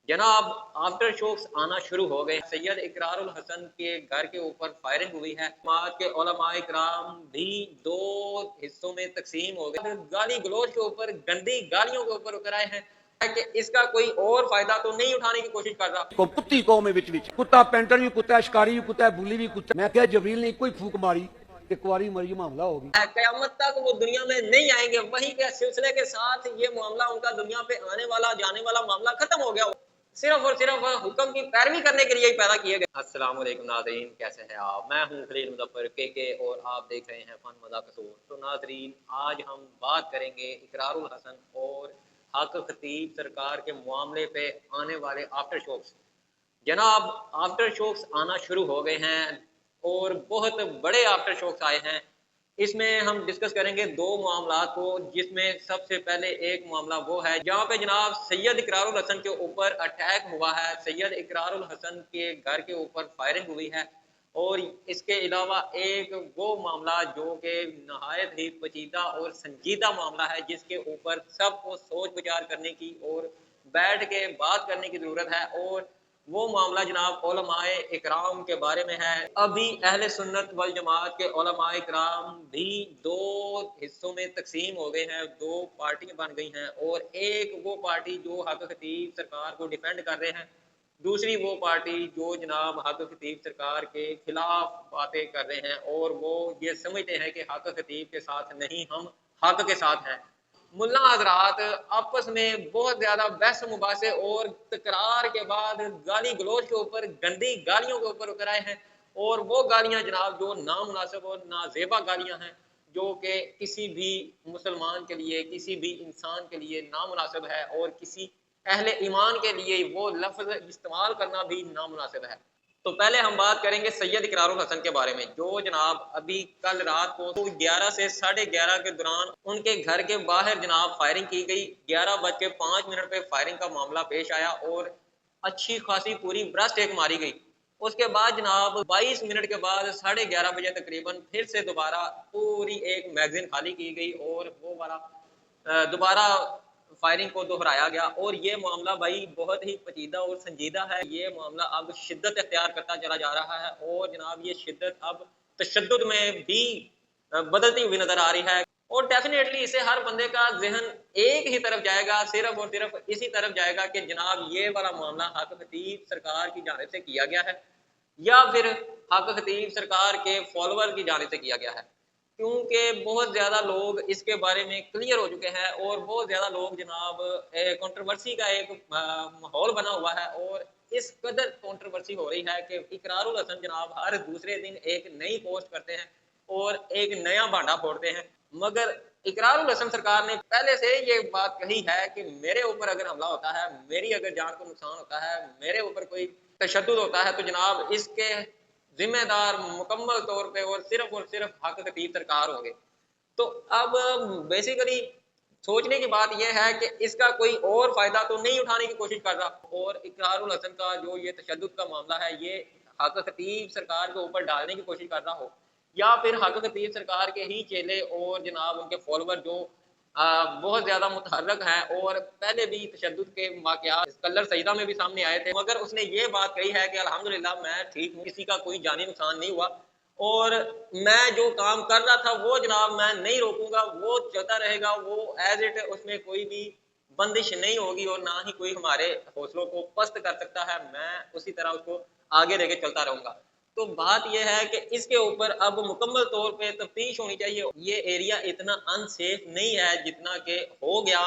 जनाब, आफ्टर शोक्स आना शुरू हो गए। सैयद इकरारुल हसन के घर के ऊपर फायरिंग हुई है। जमात के उलमाए इकराम भी दो हिस्सों में तकसीम हो गए। गाली गलोच के ऊपर, गंदी गालियों के ऊपर उतर आए हैं कि इसका कोई और फायदा तो नहीं उठाने की कोशिश कर रहा। कुत्ती कौम कुत्ता पेंटर भी कुत्ता, शिकारी भी कुत्ता, बुली भी कुत्ता। मैं क्या जबरील ने कोई फूक मारी, कुआरी मरियम हमला होगी। कयामत तक वो दुनिया में नहीं आएंगे। वही के सिलसिले के साथ ये मामला, उनका दुनिया पे आने वाला जाने वाला मामला खत्म हो गया। सिर्फ और सिर्फ हुक्म की पैरवी करने के लिए ही पैदा किए गए। अस्सलाम वालेकुम नाज़रीन, कैसे हैं आप? मैं हूं खलील मुज़फ़्फ़र के और आप देख रहे हैं फन मज़ाक कसूर। तो नाज़रीन, आज हम बात करेंगे इकरारुल हसन और हक खतीब सरकार के मामले पे आने वाले आफ्टर शोक्स। जनाब, आफ्टर शोक्स आना शुरू हो गए हैं और बहुत बड़े आफ्टर शोक्स आए हैं। इसमें हम डिस्कस करेंगे दो मामला को, जिसमें सबसे पहले एक मामला वो है जहाँ पे जनाब सैयद इकरारुल हसन के ऊपर अटैक हुआ है। सैयद इकरारुल हसन के घर के ऊपर फायरिंग हुई है। और इसके अलावा एक वो मामला जो कि नहायत ही पेचीदा और संजीदा मामला है, जिसके ऊपर सबको सोच विचार करने की और बैठ के बात करने की जरूरत है। और वो मामला जनाब उलमाए इकराम के बारे में है। अभी अहले सुन्नत वल जमात के उलमाए इकराम भी दो हिस्सों में तकसीम हो गए हैं, दो पार्टियां बन गई हैं। और एक वो पार्टी जो हक खतीब सरकार को डिफेंड कर रहे हैं, दूसरी वो पार्टी जो जनाब हक खतीब सरकार के खिलाफ बातें कर रहे हैं और वो ये समझते हैं कि हक खतीब के साथ नहीं, हम हक के साथ हैं। मुल्ला हजरात आपस में बहुत ज्यादा बहस मुबासे और तकरार के बाद गाली गलोच के ऊपर, गंदी गालियों के ऊपर उतर आए हैं। और वो गालियां जनाब जो नामुनासिब और नाजेबा गालियां हैं, जो कि किसी भी मुसलमान के लिए, किसी भी इंसान के लिए नामुनासिब है और किसी अहले ईमान के लिए वो लफ्ज इस्तेमाल करना भी नामुनासिब है। तो पहले हम बात करेंगे सैयद इकरारुल हसन के बारे में, जो जनाब अभी कल रात को 11 से 11:30 के दौरान उनके घर के बाहर जनाब फायरिंग की गई। 11:05 पे फायरिंग का मामला पेश आया और अच्छी खासी पूरी ब्रस्ट एक मारी गई। उसके बाद जनाब 22 मिनट के बाद 11:30 बजे तकरीबन फिर से दोबारा पूरी एक मैगजीन खाली की गई और वो वाला दोबारा फायरिंग को दोहराया गया। और ये मामला भाई बहुत ही पेचीदा और संजीदा है। ये मामला अब शिद्दत इख्तियार करता चला जा रहा है और जनाब ये शिद्दत अब तशद्दुद में भी बदलती हुई नजर आ रही है। और डेफिनेटली इसे हर बंदे का जहन एक ही तरफ जाएगा, सिर्फ और सिर्फ इसी तरफ जाएगा कि जनाब ये वाला मामला हक खतीब सरकार की जानिब से किया गया है या फिर हक खतीब सरकार के फॉलोअर की जानिब से किया गया है। क्योंकि बहुत ज्यादा लोग इसके बारे में क्लियर हो चुके हैं और बहुत ज्यादा लोग जनाब कंट्रोवर्सी का एक माहौल बना हुआ है। और इस कदर कंट्रोवर्सी हो रही है कि इकरारुल हसन जनाब हर दूसरे दिन एक नई पोस्ट करते हैं और एक नया भांडा फोड़ते हैं। मगर इकरारुल हसन सरकार ने पहले से ये बात कही है कि मेरे ऊपर अगर हमला होता है, मेरी अगर जान को नुकसान होता है, मेरे ऊपर कोई तशद्दुद होता है, तो जनाब इसके जिम्मेदार मुकम्मल तौर पे और सिर्फ हक खतीब सरकार होंगे। तो अब बेसिकली सोचने की बात यह है कि इसका कोई और फायदा तो नहीं उठाने की कोशिश कर रहा। और इकरारुल हसन का जो ये तशद्दुद का मामला है, ये हक खतीब सरकार के ऊपर डालने की कोशिश कर रहा हो या फिर हक खतीब सरकार के ही चेले और जनाब उनके फॉलोअर जो बहुत ज्यादा मुतहर्रक हैं और पहले भी तशद्दुद के वाकयात कलर सईदा में भी सामने आए थे। मगर उसने ये बात कही है कि अल्हम्दुलिल्लाह मैं ठीक हूँ, किसी का कोई जानी नुकसान नहीं हुआ और मैं जो काम कर रहा था वो जनाब मैं नहीं रोकूंगा, वो चलता रहेगा, वो एज इट, उसमें कोई भी बंदिश नहीं होगी और ना ही कोई हमारे हौसलों को पस्त कर सकता है। मैं उसी तरह उसको आगे लेके चलता रहूंगा। तो बात यह है कि इसके ऊपर अब मुकम्मल तौर पे तफ्तीश होनी चाहिए। ये एरिया इतना अनसेफ नहीं है जितना कि हो गया।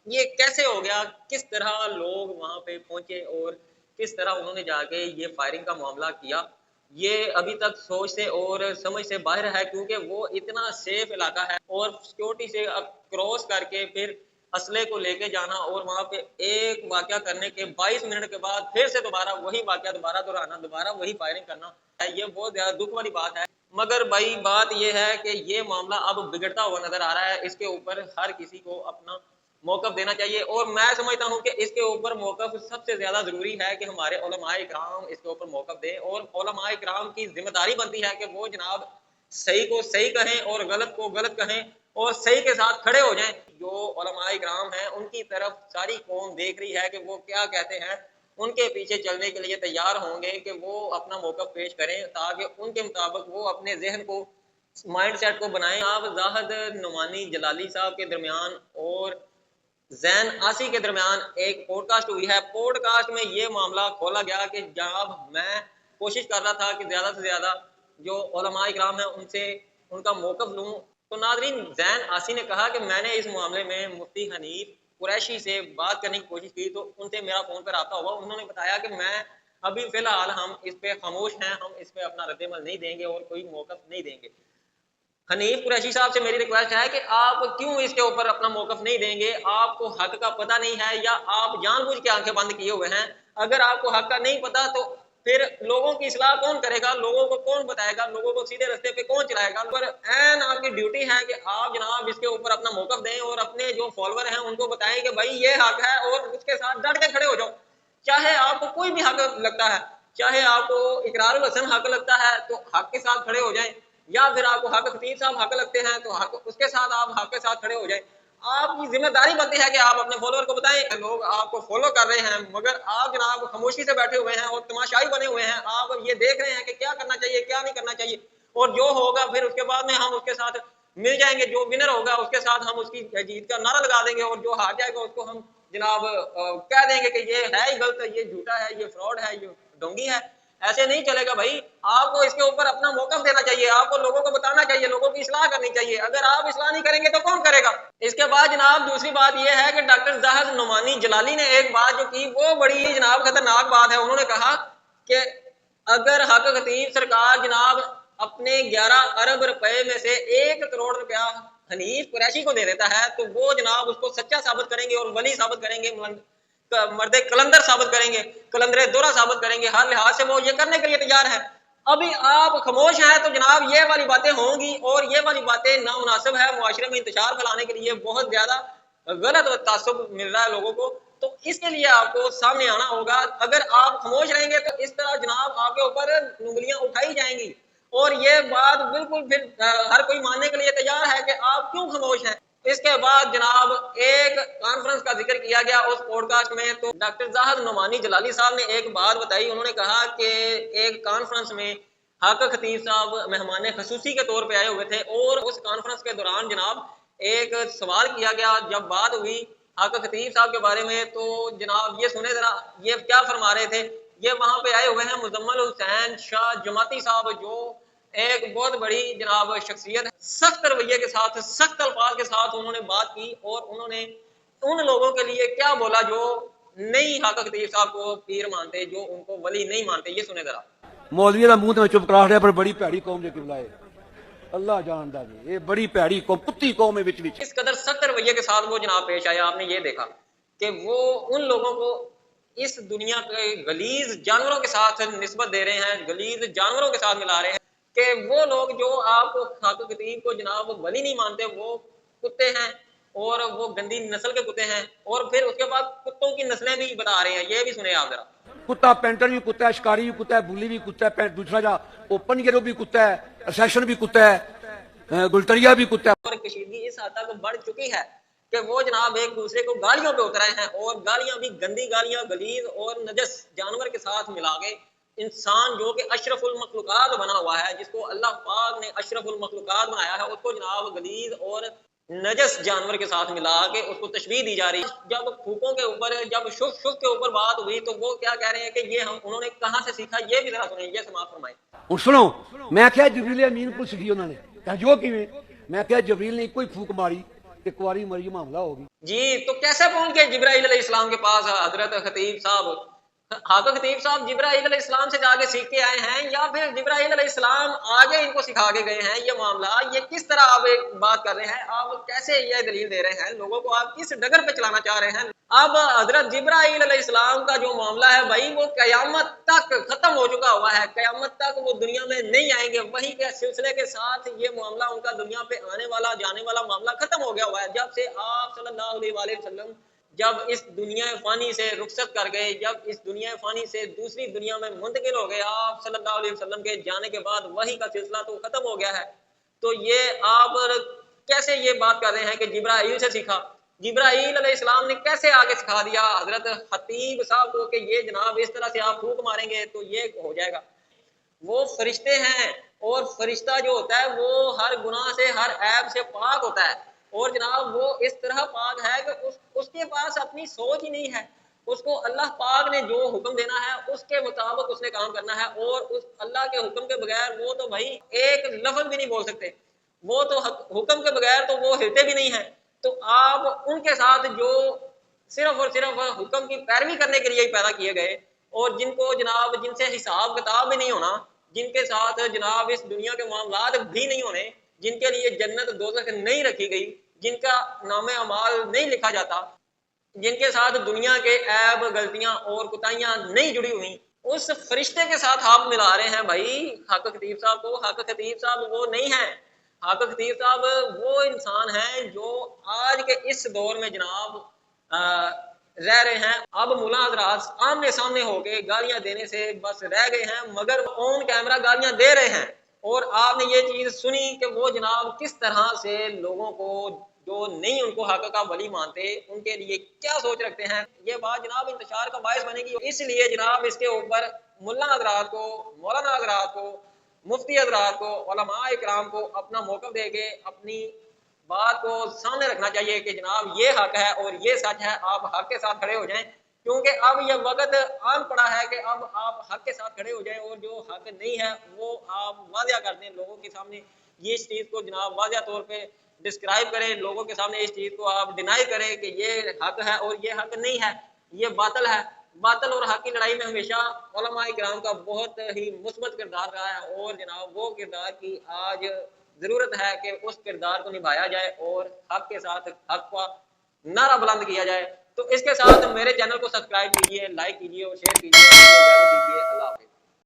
ये कैसे हो गया, किस तरह लोग वहां पे पहुंचे और किस तरह उन्होंने जाके ये फायरिंग का मामला किया, ये अभी तक सोच से और समझ से बाहर है। क्योंकि वो इतना सेफ इलाका है और सिक्योरिटी से अब क्रॉस करके फिर असले को लेके जाना और वहां पे एक वाकया करने के 22 मिनट के बाद फिर से दोबारा वही वाकया दोबारा दोहराना, दोबारा वही फायरिंग करना, ये बहुत ज्यादा दुख वाली बात है। मगर भाई बात यह है कि ये मामला अब बिगड़ता हुआ नजर आ रहा है। इसके ऊपर हर किसी को अपना मौकफ देना चाहिए और मैं समझता हूँ कि इसके ऊपर मौकफ सबसे ज्यादा जरूरी है कि हमारे उलमाए इकराम इसके ऊपर मौकफ दें। और उलमाए इकराम की जिम्मेदारी बनती है कि वो जनाब सही को सही कहें और गलत को गलत कहें और सही के साथ खड़े हो जाएं। जो उलमाए इकराम हैं उनकी तरफ सारी कौम देख रही है कि वो क्या कहते हैं ان کے پیچھے چلنے کے لیے تیار ہوں گے کہ وہ اپنا موقف پیش کریں تاکہ ان کے مطابق وہ اپنے ذہن کو مائنڈ سیٹ کو بنائیں۔ آپ زاہد نعمانی جلالی صاحب کے درمیان اور زین آسی کے درمیان ایک پوڈ کاسٹ ہوئی ہے۔ پوڈ کاسٹ میں یہ معاملہ کھولا گیا کہ جناب میں کوشش کر رہا تھا کہ زیادہ سے زیادہ جو علماء اکرام ہیں ان سے ان کا موقف لوں، تو ناظرین زین آسی نے کہا کہ میں نے اس معاملے میں مفتی حنیف قریشی سے بات کرنے کی کوشش کی، تو ان سے میرا فون پر رابطہ ہوا، انہوں نے بتایا کہ میں ابھی فی الحال ہم اس پہ خاموش ہیں، ہم اس پہ اپنا رد عمل نہیں دیں گے اور کوئی موقف نہیں دیں گے۔ حنیف قریشی صاحب سے میری ریکویسٹ ہے کہ آپ کیوں اس کے اوپر اپنا موقف نہیں دیں گے؟ آپ کو حق کا پتہ نہیں ہے یا آپ جان بوجھ کے آنکھیں بند کیے ہوئے ہیں؟ اگر آپ کو حق کا نہیں پتہ تو پھر لوگوں کی اصلاح کون کرے گا؟ لوگوں کو کون بتائے گا؟ لوگوں کو سیدھے رستے پہ کون چلائے گا؟ پر این آپ کی ڈیوٹی ہے کہ آپ جناب اس کے اوپر اپنا موقف دیں اور اپنے جو فالوور ہیں ان کو بتائیں کہ بھائی یہ حق ہے اور اس کے ساتھ ڈٹ کے کھڑے ہو جاؤ۔ چاہے آپ کو کوئی بھی حق لگتا ہے، چاہے آپ کو اقرار الحسن حق لگتا ہے تو حق کے ساتھ کھڑے ہو جائیں، یا پھر آپ کو حق خطیب صاحب حق لگتے ہیں تو حق اس کے ساتھ آپ حق کے ساتھ کھڑے ہو جائیں۔ آپ کی ذمہ داری بنتی ہے کہ آپ اپنے فالوور کو بتائیں۔ لوگ آپ کو فالو کر رہے ہیں مگر آپ جناب خاموشی سے بیٹھے ہوئے ہیں اور تماشائی بنے ہوئے ہیں، آپ یہ دیکھ رہے ہیں کہ کیا کرنا چاہیے کیا نہیں کرنا چاہیے، اور جو ہوگا پھر اس کے بعد میں ہم اس کے ساتھ مل جائیں گے، جو ونر ہوگا اس کے ساتھ ہم اس کی جیت کا نعرہ لگا دیں گے، اور جو ہار جائے گا اس کو ہم جناب کہہ دیں گے کہ یہ ہے ہی غلط، یہ جھوٹا ہے، یہ فراڈ ہے، یہ ڈونگی ہے۔ ایسے نہیں چلے گا بھائی، آپ کو اس کے اوپر اپنا موقف دینا چاہیے، آپ کو لوگوں کو بتانا چاہیے، لوگوں کی اصلاح کرنی چاہیے۔ اگر آپ اصلاح نہیں کریں گے تو کون کرے گا؟ اس کے بعد جناب دوسری بات یہ ہے کہ ڈاکٹر زاہد نعمانی جلالی نے ایک بات جو کی وہ بڑی جناب خطرناک بات ہے۔ انہوں نے کہا کہ اگر حق خطیب سرکار جناب اپنے 11 ارب روپے میں سے 1 کروڑ روپیہ حنیف قریشی کو دے دیتا ہے تو وہ جناب اس کو سچا ثابت کریں گے اور ولی ثابت کریں گے، مرد کلندر ثابت کریں گے، کلندر دورہ ثابت کریں گے، ہر لحاظ سے وہ یہ کرنے کے لیے تیار ہے۔ ابھی آپ خاموش ہیں تو جناب یہ والی باتیں ہوں گی اور یہ والی باتیں نامناسب ہے، معاشرے میں انتشار پھیلانے کے لیے بہت زیادہ غلط تعصب مل رہا ہے لوگوں کو، تو اس کے لیے آپ کو سامنے آنا ہوگا۔ اگر آپ خاموش رہیں گے تو اس طرح جناب آپ کے اوپر انگلیاں اٹھائی جائیں گی، اور یہ بات بالکل پھر ہر کوئی ماننے کے لیے تیار ہے کہ آپ کیوں خاموش ہیں۔ اس کے بعد جناب ایک کانفرنس کا ذکر کیا گیا اس پوڈ کاسٹ میں، تو ڈاکٹر زاہد نعمانی جلالی صاحب نے ایک بات بتائی، انہوں نے کہا کہ ایک کانفرنس میں حق خطیب صاحب مہمان خصوصی کے طور پہ آئے ہوئے تھے، اور اس کانفرنس کے دوران جناب ایک سوال کیا گیا، جب بات ہوئی حق خطیب صاحب کے بارے میں تو جناب یہ سنیں ذرا یہ کیا فرما رہے تھے۔ یہ وہاں پہ آئے ہوئے ہیں مزمل حسین شاہ جماعتی صاحب، جو ایک بہت بڑی جناب شخصیت ہے، سخت رویے کے ساتھ سخت الفاظ کے ساتھ انہوں نے بات کی، اور انہوں نے ان لوگوں کے لیے کیا بولا جو نہیں حق خطیب صاحب کو پیر مانتے، جو ان کو ولی نہیں مانتے۔ یہ سنیں ذرا۔ مولوی کا منہ تو چپ کرا رہا پر بڑی پیڑی قوم جو قبلہ ہے اللہ جانتا جی، یہ بڑی پیڑی قوم کتی قوم ہے وچ وچ۔ اس قدر سخت رویے کے ساتھ وہ جناب پیش آیا، آپ نے یہ دیکھا کہ وہ ان لوگوں کو اس دنیا کے غلیظ جانوروں کے ساتھ نسبت دے رہے ہیں، غلیظ جانوروں کے ساتھ ملا رہے ہیں کہ وہ لوگ جو آپ کو حق خطیب کو جناب ولی نہیں مانتے وہ کتے ہیں، اور وہ گندی نسل کے کتے ہیں، اور پھر اس کے بعد کتوں کی نسلیں بھی بتا رہے ہیں۔ یہ بھی سنیں آپ ذرا۔ کتا پینٹر بھی کتا ہے، شکاری بھی کتا ہے، بلی بھی کتا ہے، دوسرا جا اوپن گیرو بھی کتا ہے، اسیشن بھی کتا ہے، گلٹریا بھی کتا ہے۔ اور کشیدگی اس حد تک بڑھ چکی ہے کہ وہ جناب ایک دوسرے کو گالیوں پہ اترائے ہیں، اور گالیاں بھی گندی گالیاں غلیظ اور نجس جانور کے ساتھ ملا کے انسان جو کہ اشرف المخلوقات بنا ہوا ہے، جس کو اللہ پاک نے اشرف المخلوقات بنایا ہے، اس کو جناب غلیظ اور نجس جانور کے ساتھ ملا کے اس کو تشبیہ دی جا رہی ہے۔ جب پھوکوں کے اوپر جب شف کے اوپر بات ہوئی تو وہ کیا کہہ رہے ہیں کہ یہ انہوں نے کہاں سے سیکھا، یہ بھی ذرا سنیں، یہ سماعت فرمائیں۔ ہوں سنو، میں کیا جبریل امین کو سیکھی انہوں نے کہا جو کیویں، میں کیا جبریل نے کوئی پھوک ماری کہ کواری مری معاملہ ہوگی۔ جی تو کیسے پہنچ گئے جبرائیل علیہ السلام کے پاس حضرت خطیب صاحب؟ حق خطیب صاحب جبرائیل علیہ السلام سے جا کے سیکھ کے آئے ہیں، یا پھر جبرائیل علیہ السلام آگے ان کو سکھا کے گئے ہیں؟ یہ معاملہ یہ کس طرح آپ ایک بات کر رہے ہیں؟ آپ کیسے یہ دلیل دے رہے ہیں لوگوں کو؟ آپ کس ڈگر پہ چلانا چاہ رہے ہیں؟ اب حضرت جبرائیل علیہ السلام کا جو معاملہ ہے بھائی وہ قیامت تک ختم ہو چکا ہوا ہے، قیامت تک وہ دنیا میں نہیں آئیں گے۔ وحی کے سلسلے کے ساتھ یہ معاملہ ان کا دنیا پہ آنے والا جانے والا معاملہ ختم ہو گیا ہوا ہے۔ جب سے آپ صلی اللہ علیہ وآلہ وسلم جب اس دنیا فانی سے رخصت کر گئے، جب اس دنیا فانی سے دوسری دنیا میں منتقل ہو گئے، آپ صلی اللہ علیہ وسلم کے جانے کے بعد وحی کا سلسلہ تو ختم ہو گیا ہے۔ تو یہ آپ کیسے یہ بات کر رہے ہیں کہ جبرائیل سے سیکھا؟ जिब्राईल अलैहिस्सलाम ने कैसे आगे सिखा दिया हजरत खतीब साहब को कि ये जनाब इस तरह से आप फूंक मारेंगे तो ये हो जाएगा। वो फरिश्ते हैं और फरिश्ता जो होता है वो हर गुनाह से हर ऐब से पाक होता है और जनाब वो इस तरह पाक है कि उसके पास अपनी सोच ही नहीं है। उसको अल्लाह पाक ने जो हुक्म देना है उसके मुताबिक उसने काम करना है और उस अल्लाह के हुक्म के बगैर वो तो भाई एक लफ्ज भी नहीं बोल सकते। वो तो हुक्म के बगैर तो वो हिलते भी नहीं है। तो आप उनके साथ जो सिर्फ और सिर्फ हुक्म की पैरवी करने के लिए ही पैदा किए गए और जिनको जनाब जिनसे हिसाब किताब भी नहीं होना, जिनके साथ जनाब इस दुनिया के मामलात भी नहीं होने, जिनके लिए जन्नत दोज़ख नहीं रखी गई, जिनका नाम अमाल नहीं लिखा जाता, जिनके साथ दुनिया के ऐब गलतियां और कुताइयां नहीं जुड़ी हुई, उस फरिश्ते के साथ आप मिला रहे हैं भाई हक खतीब साहब को। हक खतीब साहब वो नहीं है। हक खतीब साहब वो इंसान हैं जो आज के इस दौर में जनाब रह रहे हैं। अब मुला हजरात आमने सामने होके गालियां देने से बस रह गए हैं, मगर ऑन कैमरा गालियां दे रहे हैं और आपने ये चीज सुनी कि वो जनाब किस तरह से लोगों को जो नहीं उनको हक का वली मानते उनके लिए क्या सोच रखते हैं। ये बात जनाब इंतशार का बायस बनेगी, इसलिए जनाब इसके ऊपर मुल्ला हजरात को, मौलाना हजरात को, मुफ्ती हजरात को, उलमा इकराम को अपना मौक़िफ़ देके अपनी बात को सामने रखना चाहिए कि जनाब ये हक है और ये सच है, आप हक के साथ खड़े हो जाएं। क्योंकि अब ये वक्त आन पड़ा है कि अब आप हक के साथ खड़े हो जाएं और जो हक नहीं है वो आप वाज़िया कर दें लोगों के सामने। ये इस चीज़ को जनाब वाज़िया तौर पे डिस्क्राइब करें, लोगों के सामने इस चीज़ को आप डिनाई करें कि ये हक है और ये हक नहीं है, ये बातिल है। बातिल और हक की लड़ाई में हमेशा उलमा इकराम का बहुत ही मुस्बत किरदार रहा है और जनाब वो किरदार की आज जरूरत है कि उस किरदार को निभाया जाए और हक के साथ हक का नारा बुलंद किया जाए। तो इसके साथ मेरे चैनल को सब्सक्राइब कीजिए, लाइक कीजिए और शेयर कीजिए।